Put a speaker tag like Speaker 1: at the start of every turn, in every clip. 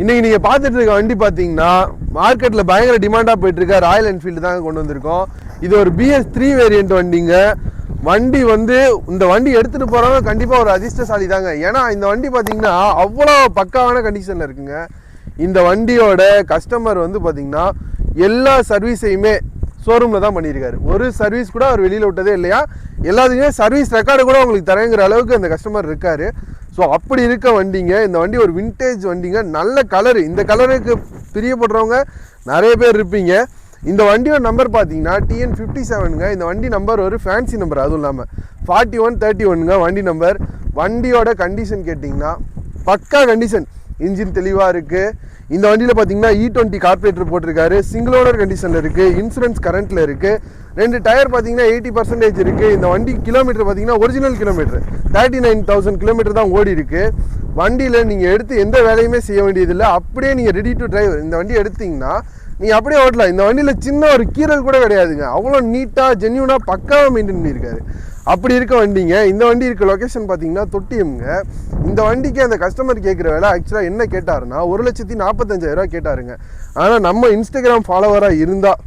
Speaker 1: இன்னைக்கு நீங்கள் பார்த்துட்டு இருக்க வண்டி பார்த்தீங்கன்னா மார்க்கெட்டில் பயங்கர டிமாண்டாக போயிட்டுருக்க ராயல் என்ஃபீல்டு தாங்க கொண்டு வந்திருக்கோம். இது ஒரு BS3 வேரியண்ட் வண்டிங்க. வண்டி வந்து இந்த வண்டி எடுத்துகிட்டு போகிறவங்க கண்டிப்பாக ஒரு அதிர்ஷ்டசாலி தாங்க. ஏன்னா இந்த வண்டி பார்த்தீங்கன்னா அவ்வளோ பக்காவான கண்டிஷனில் இருக்குங்க. இந்த வண்டியோட கஸ்டமர் வந்து பார்த்தீங்கன்னா எல்லா சர்வீஸையுமே ஷோரூமில் தான் பண்ணியிருக்காரு. ஒரு சர்வீஸ் கூட அவர் வெளியில் விட்டதே இல்லையா. எல்லாத்துக்குமே சர்வீஸ் ரெக்கார்டு கூட உங்களுக்கு தரேங்கிற அளவுக்கு அந்த கஸ்டமர் இருக்கார். ஸோ அப்படி இருக்க வண்டிங்க. இந்த வண்டி ஒரு வின்டேஜ் வண்டிங்க. நல்ல கலரு. இந்த கலருக்கு பிரியப்படுறவங்க நிறைய பேர் இருப்பீங்க. இந்த வண்டியோட நம்பர் பார்த்தீங்கன்னா TN57ங்க. இந்த வண்டி நம்பர் ஒரு ஃபேன்சி நம்பர், அதுவும் இல்லாமல் 4131ங்க வண்டி நம்பர். வண்டியோட கண்டிஷன் கேட்டிங்கன்னா பக்கா கண்டிஷன். இன்ஜின் தெளிவாக இருக்குது. இந்த வண்டியில் பார்த்தீங்கன்னா E20 கார்பரேட்டர் போட்டிருக்காரு. சிங்கிள் ஓனர் கண்டிஷனில் இருக்குது. இன்சூரன்ஸ் கரண்ட்டில் இருக்குது. 2 டயர் பார்த்தீங்கன்னா 80% இருக்குது. இந்த வண்டி கிலோமீட்டர் பார்த்தீங்கன்னா ஒரிஜினல் கிலோமீட்டர் 39,000 கிலோமீட்டர் தான் ஓடி இருக்குது. வண்டியில் நீங்கள் எடுத்து எந்த வேலையுமே செய்ய வேண்டியதில்லை. அப்படியே நீங்கள் ரெடி டு டிரைவ் இந்த வண்டி எடுத்திங்கன்னா நீங்கள் அப்படியே ஓட்டலாம். இந்த வண்டியில் சின்ன ஒரு கீரல் கூட கிடையாதுங்க. அவ்வளோ நீட்டாக ஜென்யூனாக பக்காவாக மெயின்டைன் பண்ணியிருக்காரு. அப்படி இருக்க வண்டிங்க. இந்த வண்டி இருக்க லொக்கேஷன் பார்த்தீங்கன்னா தொட்டியம்ங்க. இந்த வண்டிக்கு அந்த கஸ்டமர் கேட்குற வேலை ஆக்சுவலாக என்ன கேட்டாருன்னா 1,45,000 கேட்டாருங்க. ஆனால் நம்ம இன்ஸ்டாகிராம் ஃபாலோவராக இருந்தால்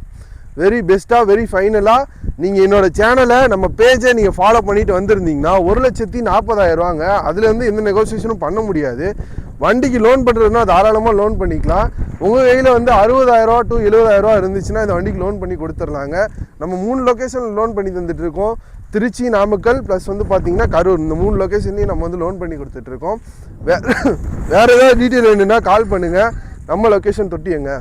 Speaker 1: வெரி பெஸ்ட்டாக வெரி ஃபைனலாக நீங்கள் என்னோடய சேனலை நம்ம பேஜை நீங்கள் ஃபாலோ பண்ணிட்டு வந்திருந்தீங்கன்னா 1,40,000 அதுலேருந்து எந்த நெகோசியேஷனும் பண்ண முடியாது. வண்டிக்கு லோன் பண்ணுறதுனா தாராளமாக லோன் பண்ணிக்கலாம். உங்கள் கையில் வந்து 60,000 to 70,000 இருந்துச்சுன்னா இந்த வண்டிக்கு லோன் பண்ணி கொடுத்துர்லாங்க. நம்ம 3 லொக்கேஷனில் லோன் பண்ணி தந்துட்டுருக்கோம். திருச்சி, நாமக்கல் ப்ளஸ் வந்து பார்த்தீங்கன்னா கரூர். இந்த 3 லொக்கேஷன்லையும் நம்ம வந்து லோன் பண்ணி கொடுத்துட்ருக்கோம். வேறு ஏதாவது டீட்டெயில் வேணும்னா கால் பண்ணுங்கள். நம்ம லொக்கேஷன் தொட்டியங்க.